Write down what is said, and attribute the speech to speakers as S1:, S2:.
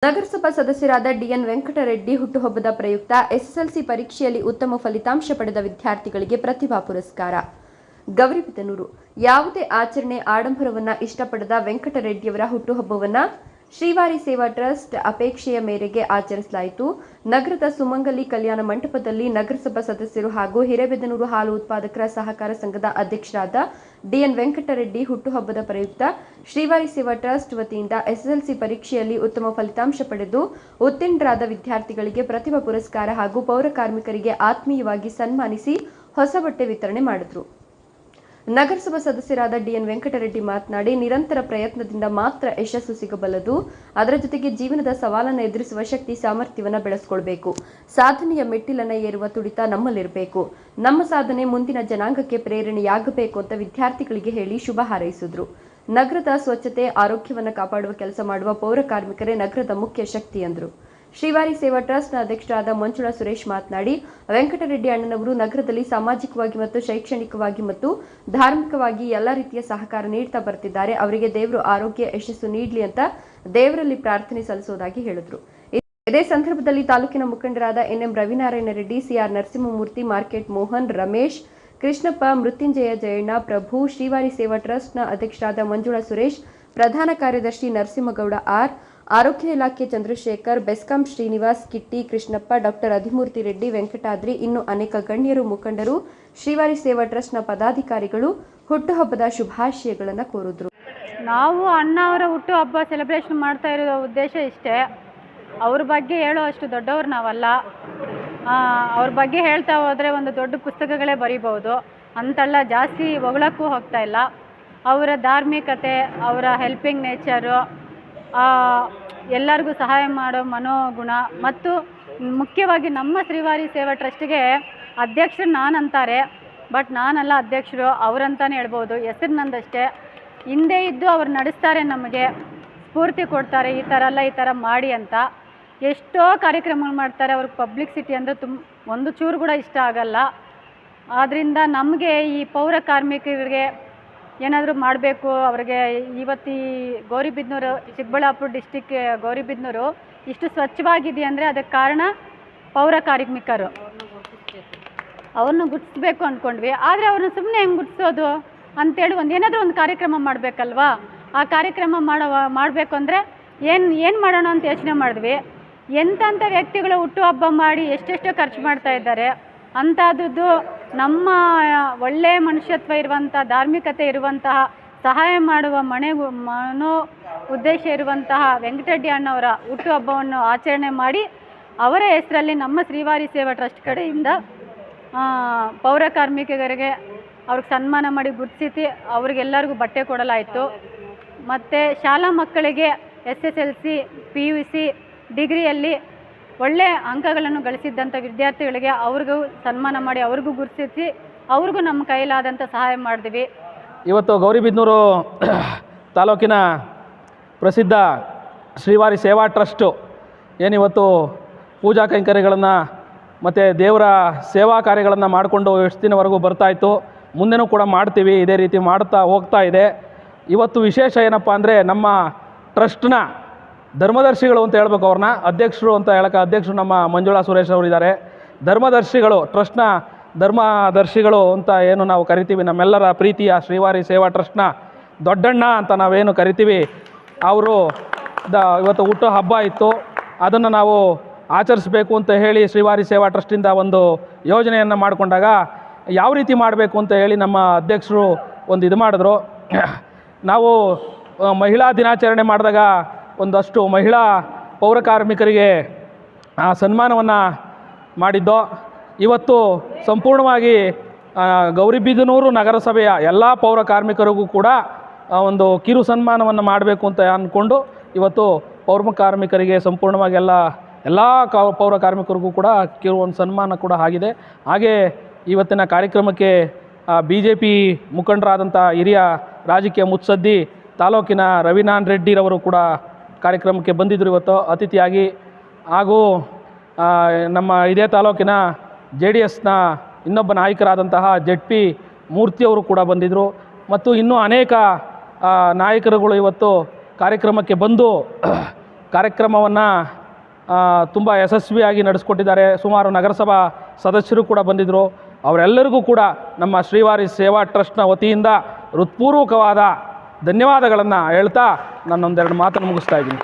S1: ನಗರಸಭಾ ಸದಸ್ಯರಾದ ಡಿಎನ್ ವೆಂಕಟರೆಡ್ಡಿ ಹುಟ್ಟುಹಬ್ಬದ ಪ್ರಯುಕ್ತ ಎಸ್ಎಸ್ಎಲ್ಸಿ ಪರೀಕ್ಷೆಯಲ್ಲಿ ಉತ್ತಮ ಫಲಿತಾಂಶ ಪಡೆದ ವಿದ್ಯಾರ್ಥಿಗಳಿಗೆ ಪ್ರತಿಭಾ ಪುರಸ್ಕಾರ. ಗೌರಿಬಿದನೂರು. ಯಾವುದೇ ಆಚರಣೆ ಆಡಂಬರವನ್ನ ಇಷ್ಟಪಡದ ವೆಂಕಟರೆಡ್ಡಿಯವರ ಹುಟ್ಟುಹಬ್ಬವನ್ನ ಶ್ರೀವಾರಿ ಸೇವಾ ಟ್ರಸ್ಟ್ ಅಪೇಕ್ಷೆಯ ಮೇರೆಗೆ ಆಚರಿಸಲಾಯಿತು. ನಗರದ ಸುಮಂಗಲಿ ಕಲ್ಯಾಣ ಮಂಟಪದಲ್ಲಿ ನಗರಸಭಾ ಸದಸ್ಯರು ಹಾಗೂ ಹಿರೇಬೆದನೂರು ಹಾಲು ಉತ್ಪಾದಕರ ಸಹಕಾರ ಸಂಘದ ಅಧ್ಯಕ್ಷರಾದ ಡಿಎನ್ ವೆಂಕಟರೆಡ್ಡಿ ಹುಟ್ಟುಹಬ್ಬದ ಪ್ರಯುಕ್ತ ಶ್ರೀವಾರಿ ಸೇವಾ ಟ್ರಸ್ಟ್ ವತಿಯಿಂದ ಎಸ್ಎಸ್ಎಲ್ಸಿ ಪರೀಕ್ಷೆಯಲ್ಲಿ ಉತ್ತಮ ಫಲಿತಾಂಶ ಪಡೆದು ಉತ್ತೀರ್ಣರಾದ ವಿದ್ಯಾರ್ಥಿಗಳಿಗೆ ಪ್ರತಿಭಾ ಪುರಸ್ಕಾರ ಹಾಗೂ ಪೌರ ಕಾರ್ಮಿಕರಿಗೆ ಆತ್ಮೀಯವಾಗಿ ಸನ್ಮಾನಿಸಿ ಹೊಸ ಬಟ್ಟೆ ವಿತರಣೆ ಮಾಡಿದರು. ನಗರಸಭಾ ಸದಸ್ಯರಾದ ಡಿಎನ್ ವೆಂಕಟರೆಡ್ಡಿ ಮಾತನಾಡಿ, ನಿರಂತರ ಪ್ರಯತ್ನದಿಂದ ಮಾತ್ರ ಯಶಸ್ಸು ಸಿಗಬಲ್ಲದು. ಅದರ ಜೊತೆಗೆ ಜೀವನದ ಸವಾಲನ್ನು ಎದುರಿಸುವ ಶಕ್ತಿ ಸಾಮರ್ಥ್ಯವನ್ನು ಬೆಳೆಸಿಕೊಳ್ಬೇಕು. ಸಾಧನೆಯ ಮೆಟ್ಟಿಲನ್ನು ಏರುವ ತುಡಿತ ನಮ್ಮಲ್ಲಿರಬೇಕು. ನಮ್ಮ ಸಾಧನೆ ಮುಂದಿನ ಜನಾಂಗಕ್ಕೆ ಪ್ರೇರಣೆಯಾಗಬೇಕು ಅಂತ ವಿದ್ಯಾರ್ಥಿಗಳಿಗೆ ಹೇಳಿ ಶುಭ ಹಾರೈಸಿದ್ರು. ನಗರದ ಸ್ವಚ್ಛತೆ, ಆರೋಗ್ಯವನ್ನು ಕಾಪಾಡುವ ಕೆಲಸ ಮಾಡುವ ಪೌರ ಕಾರ್ಮಿಕರೇ ನಗರದ ಮುಖ್ಯ ಶಕ್ತಿ ಎಂದರು. ಶ್ರೀವಾರಿ ಸೇವಾ ಟ್ರಸ್ಟ್ನ ಅಧ್ಯಕ್ಷರಾದ ಮಂಜುಳಾ ಸುರೇಶ್ ಮಾತನಾಡಿ, ವೆಂಕಟರೆಡ್ಡಿ ಅಣ್ಣನವರು ನಗರದಲ್ಲಿ ಸಾಮಾಜಿಕವಾಗಿ ಮತ್ತು ಶೈಕ್ಷಣಿಕವಾಗಿ ಮತ್ತು ಧಾರ್ಮಿಕವಾಗಿ ಎಲ್ಲ ರೀತಿಯ ಸಹಕಾರ ನೀಡ್ತಾ ಬರ್ತಿದ್ದಾರೆ. ಅವರಿಗೆ ದೇವರು ಆರೋಗ್ಯ ಯಶಸ್ಸು ನೀಡಲಿ ಅಂತ ದೇವರಲ್ಲಿ ಪ್ರಾರ್ಥನೆ ಸಲ್ಲಿಸುವುದಾಗಿ ಹೇಳಿದರು. ಇದೇ ಸಂದರ್ಭದಲ್ಲಿ ತಾಲೂಕಿನ ಮುಖಂಡರಾದ NM Ravinarayana Reddy, CR Narasimhamurthy, market Mohan, Ramesh, Krishnappa, Mrutyunjaya Jayanna, Prabhu, Srivari Seva ಟ್ರಸ್ಟ್ನ ಅಧ್ಯಕ್ಷರಾದ ಮಂಜುಳಾ ಸುರೇಶ್, ಪ್ರಧಾನ ಕಾರ್ಯದರ್ಶಿ ನರಸಿಂಹಗೌಡ ಆರ್, ಆರೋಗ್ಯ ಇಲಾಖೆ ಚಂದ್ರಶೇಖರ್, ಬೆಸ್ಕಾಂ ಶ್ರೀನಿವಾಸ್, ಕಿಟ್ಟಿ, ಕೃಷ್ಣಪ್ಪ, ಡಾಕ್ಟರ್ ಅಧಿಮೂರ್ತಿ ರೆಡ್ಡಿ, ವೆಂಕಟಾದ್ರಿ, ಇನ್ನು ಅನೇಕ ಗಣ್ಯರು, ಮುಖಂಡರು, ಶ್ರೀವಾರಿ ಸೇವಾ ಟ್ರಸ್ಟ್ನ ಪದಾಧಿಕಾರಿಗಳು ಹುಟ್ಟುಹಬ್ಬದ ಶುಭಾಶಯಗಳನ್ನು ಕೋರಿದ್ರು.
S2: ನಾವು ಅಣ್ಣ ಅವರ ಹುಟ್ಟುಹಬ್ಬ ಸೆಲೆಬ್ರೇಷನ್ ಮಾಡ್ತಾ ಇರೋ ಉದ್ದೇಶ ಇಷ್ಟೇ. ಅವ್ರ ಬಗ್ಗೆ ಹೇಳೋ ಅಷ್ಟು ದೊಡ್ಡವ್ರು ನಾವಲ್ಲ. ಅವ್ರ ಬಗ್ಗೆ ಹೇಳ್ತಾ ಹೋದರೆ ಒಂದು ದೊಡ್ಡ ಪುಸ್ತಕಗಳೇ ಬರೀಬೋದು ಅಂತೆಲ್ಲ ಜಾಸ್ತಿ ಹೊಗಳಕ್ಕೂ ಹೋಗ್ತಾ ಇಲ್ಲ. ಅವರ ಧಾರ್ಮಿಕತೆ, ಅವರ ಹೆಲ್ಪಿಂಗ್ ನೇಚರು, ಎಲ್ಲರಿಗೂ ಸಹಾಯ ಮಾಡೋ ಮನೋಗುಣ ಮತ್ತು ಮುಖ್ಯವಾಗಿ ನಮ್ಮ ಶ್ರೀವಾರಿ ಸೇವಾ ಟ್ರಸ್ಟಿಗೆ ಅಧ್ಯಕ್ಷರು ನಾನಂತಾರೆ. ಬಟ್ ನಾನಲ್ಲ ಅಧ್ಯಕ್ಷರು, ಅವರಂತಾನೆ ಹೇಳ್ಬೋದು. ಹೆಸರು ನಂದಷ್ಟೇ. ಹಿಂದೆ ಇದ್ದು ಅವ್ರು ನಡೆಸ್ತಾರೆ, ನಮಗೆ ಸ್ಫೂರ್ತಿ ಕೊಡ್ತಾರೆ, ಈ ಥರ ಅಲ್ಲ ಈ ಥರ ಮಾಡಿ ಅಂತ. ಎಷ್ಟೋ ಕಾರ್ಯಕ್ರಮಗಳು ಮಾಡ್ತಾರೆ. ಅವ್ರಿಗೆ ಪಬ್ಲಿಸಿಟಿ ಅಂದರೆ ಒಂದು ಚೂರು ಕೂಡ ಇಷ್ಟ ಆಗಲ್ಲ. ಆದ್ದರಿಂದ ನಮಗೆ ಈ ಪೌರ ಕಾರ್ಮಿಕರಿಗೆ ಏನಾದರೂ ಮಾಡಬೇಕು. ಅವ್ರಿಗೆ ಇವತ್ತು ಈ ಗೌರಿಬಿದನೂರು, ಚಿಕ್ಕಬಳ್ಳಾಪುರ ಡಿಸ್ಟಿಕ್ ಗೌರಿಬಿದನೂರು ಇಷ್ಟು ಸ್ವಚ್ಛವಾಗಿದೆ ಅಂದರೆ ಅದಕ್ಕೆ ಕಾರಣ ಪೌರ ಕಾರ್ಮಿಕರು. ಅವ್ರನ್ನ ಗುರ್ತಿಸ್ಬೇಕು ಅಂದ್ಕೊಂಡ್ವಿ. ಆದರೆ ಅವ್ರನ್ನ ಸುಮ್ಮನೆ ಹೆಂಗೆ ಗುರ್ತಿಸೋದು ಅಂತೇಳಿ ಏನಾದರೂ ಒಂದು ಕಾರ್ಯಕ್ರಮ ಮಾಡಬೇಕಲ್ವಾ. ಆ ಕಾರ್ಯಕ್ರಮ ಮಾಡಬೇಕು ಅಂದರೆ ಏನು ಮಾಡೋಣ ಅಂತ ಯೋಚನೆ ಮಾಡಿದ್ವಿ. ಎಂತೆಂಥ ವ್ಯಕ್ತಿಗಳು ಹುಟ್ಟುಹಬ್ಬ ಮಾಡಿ ಎಷ್ಟೆಷ್ಟೋ ಖರ್ಚು ಮಾಡ್ತಾ ಇದ್ದಾರೆ. ಅಂಥದ್ದು ನಮ್ಮ ಒಳ್ಳೆಯ ಮನುಷ್ಯತ್ವ ಇರುವಂಥ, ಧಾರ್ಮಿಕತೆ ಇರುವಂತಹ, ಸಹಾಯ ಮಾಡುವ ಮನೋ ಉದ್ದೇಶ ಇರುವಂತಹ ವೆಂಕಟರೆಡ್ಡಿ ಅಣ್ಣವರ ಹುಟ್ಟುಹಬ್ಬವನ್ನು ಆಚರಣೆ ಮಾಡಿ ಅವರ ಹೆಸರಲ್ಲಿ ನಮ್ಮ ಶ್ರೀವಾರಿ ಸೇವಾ ಟ್ರಸ್ಟ್ ಕಡೆಯಿಂದ ಪೌರ ಕಾರ್ಮಿಕರಿಗೆ ಅವ್ರಿಗೆ ಸನ್ಮಾನ ಮಾಡಿ ಗುರುತಿಸಿ ಅವ್ರಿಗೆಲ್ಲರಿಗೂ ಬಟ್ಟೆ ಕೊಡಲಾಯಿತು. ಮತ್ತು ಶಾಲಾ ಮಕ್ಕಳಿಗೆ SSLC, PUC, ಡಿಗ್ರಿಯಲ್ಲಿ ಒಳ್ಳೆಯ ಅಂಕಗಳನ್ನು ಗಳಿಸಿದ್ದಂಥ ವಿದ್ಯಾರ್ಥಿಗಳಿಗೆ ಅವ್ರಿಗೂ ಸನ್ಮಾನ ಮಾಡಿ ಅವ್ರಿಗೂ ಗುರುತಿಸಿ ಅವ್ರಿಗೂ ನಮ್ಮ ಕೈಲಾದಂಥ ಸಹಾಯ ಮಾಡಿದ್ವಿ.
S3: ಇವತ್ತು ಗೌರಿಬಿದನೂರು ತಾಲೂಕಿನ ಪ್ರಸಿದ್ಧ ಶ್ರೀವಾರಿ ಸೇವಾ ಟ್ರಸ್ಟು ಏನಿವತ್ತು ಪೂಜಾ ಕೈಂಕರ್ಯಗಳನ್ನು ಮತ್ತು ದೇವರ ಸೇವಾ ಕಾರ್ಯಗಳನ್ನು ಮಾಡಿಕೊಂಡು ಎಷ್ಟು ದಿನವರೆಗೂ ಬರ್ತಾಯಿತ್ತು, ಮುಂದೆನೂ ಕೂಡ ಮಾಡ್ತೀವಿ, ಇದೇ ರೀತಿ ಮಾಡ್ತಾ ಹೋಗ್ತಾ ಇದೆ. ಇವತ್ತು ವಿಶೇಷ ಏನಪ್ಪ ಅಂದರೆ ನಮ್ಮ ಟ್ರಸ್ಟ್ನ ಧರ್ಮದರ್ಶಿಗಳು ಅಂತ ಹೇಳ್ಬೇಕು. ಅವ್ರನ್ನ ಅಧ್ಯಕ್ಷರು ಅಂತ ಹೇಳೋಕ್ಕೆ ಅಧ್ಯಕ್ಷರು ನಮ್ಮ ಮಂಜುಳಾ ಸುರೇಶ್ ಅವರಿದ್ದಾರೆ. ಧರ್ಮದರ್ಶಿಗಳು, ಟ್ರಸ್ಟ್ನ ಧರ್ಮದರ್ಶಿಗಳು ಅಂತ ಏನು ನಾವು ಕರಿತೀವಿ, ನಮ್ಮೆಲ್ಲರ ಪ್ರೀತಿಯ ಶ್ರೀವಾರಿ ಸೇವಾ ಟ್ರಸ್ಟ್ನ ದೊಡ್ಡಣ್ಣ ಅಂತ ನಾವೇನು ಕರಿತೀವಿ, ಅವರು ಇವತ್ತು ಹುಟ್ಟು ಹಬ್ಬ ಇತ್ತು. ಅದನ್ನು ನಾವು ಆಚರಿಸಬೇಕು ಅಂತ ಹೇಳಿ ಶ್ರೀವಾರಿ ಸೇವಾ ಟ್ರಸ್ಟಿಂದ ಒಂದು ಯೋಜನೆಯನ್ನು ಮಾಡಿಕೊಂಡಾಗ ಯಾವ ರೀತಿ ಮಾಡಬೇಕು ಅಂತ ಹೇಳಿ ನಮ್ಮ ಅಧ್ಯಕ್ಷರು ಒಂದು ಇದು ಮಾಡಿದ್ರು. ನಾವು ಮಹಿಳಾ ದಿನಾಚರಣೆ ಮಾಡಿದಾಗ ಒಂದಷ್ಟು ಮಹಿಳಾ ಪೌರ ಕಾರ್ಮಿಕರಿಗೆ ಸನ್ಮಾನವನ್ನು ಮಾಡಿದ್ದೋ. ಇವತ್ತು ಸಂಪೂರ್ಣವಾಗಿ ಗೌರಿಬಿದನೂರು ನಗರಸಭೆಯ ಎಲ್ಲ ಪೌರ ಕಾರ್ಮಿಕರಿಗೂ ಕೂಡ ಒಂದು ಕಿರು ಸನ್ಮಾನವನ್ನು ಮಾಡಬೇಕು ಅಂತ ಅಂದ್ಕೊಂಡು ಇವತ್ತು ಪೌರ ಕಾರ್ಮಿಕರಿಗೆ ಸಂಪೂರ್ಣವಾಗಿ ಎಲ್ಲ ಪೌರ ಕಾರ್ಮಿಕರಿಗೂ ಕೂಡ ಕಿರು ಒಂದು ಸನ್ಮಾನ ಕೂಡ ಆಗಿದೆ. ಹಾಗೆ ಇವತ್ತಿನ ಕಾರ್ಯಕ್ರಮಕ್ಕೆ BJP ಮುಖಂಡರಾದಂಥ ಹಿರಿಯ ರಾಜಕೀಯ ಮುತ್ಸದ್ದಿ ತಾಲೂಕಿನ ರವಿನಾರಾಯಣ ರೆಡ್ಡಿರವರು ಕೂಡ ಕಾರ್ಯಕ್ರಮಕ್ಕೆ ಬಂದಿದ್ದರು ಇವತ್ತು ಅತಿಥಿಯಾಗಿ. ಹಾಗೂ ನಮ್ಮ ಇದೇ ತಾಲೂಕಿನ JDSನ ಇನ್ನೊಬ್ಬ ನಾಯಕರಾದಂತಹ ZP ಮೂರ್ತಿಯವರು ಕೂಡ ಬಂದಿದ್ದರು. ಮತ್ತು ಇನ್ನೂ ಅನೇಕ ನಾಯಕರುಗಳು ಇವತ್ತು ಕಾರ್ಯಕ್ರಮಕ್ಕೆ ಬಂದು ಕಾರ್ಯಕ್ರಮವನ್ನು ತುಂಬ ಯಶಸ್ವಿಯಾಗಿ ನಡೆಸ್ಕೊಟ್ಟಿದ್ದಾರೆ. ಸುಮಾರು ನಗರಸಭಾ ಸದಸ್ಯರು ಕೂಡ ಬಂದಿದ್ದರು. ಅವರೆಲ್ಲರಿಗೂ ಕೂಡ ನಮ್ಮ ಶ್ರೀವಾರಿ ಸೇವಾ ಟ್ರಸ್ಟ್ನ ವತಿಯಿಂದ ಹೃತ್ಪೂರ್ವಕವಾದ ಧನ್ಯವಾದಗಳನ್ನು ಹೇಳ್ತಾ ನಾನೊಂದೆರಡು ಮಾತನ್ನು ಮುಗಿಸ್ತಾ ಇದ್ದೀನಿ.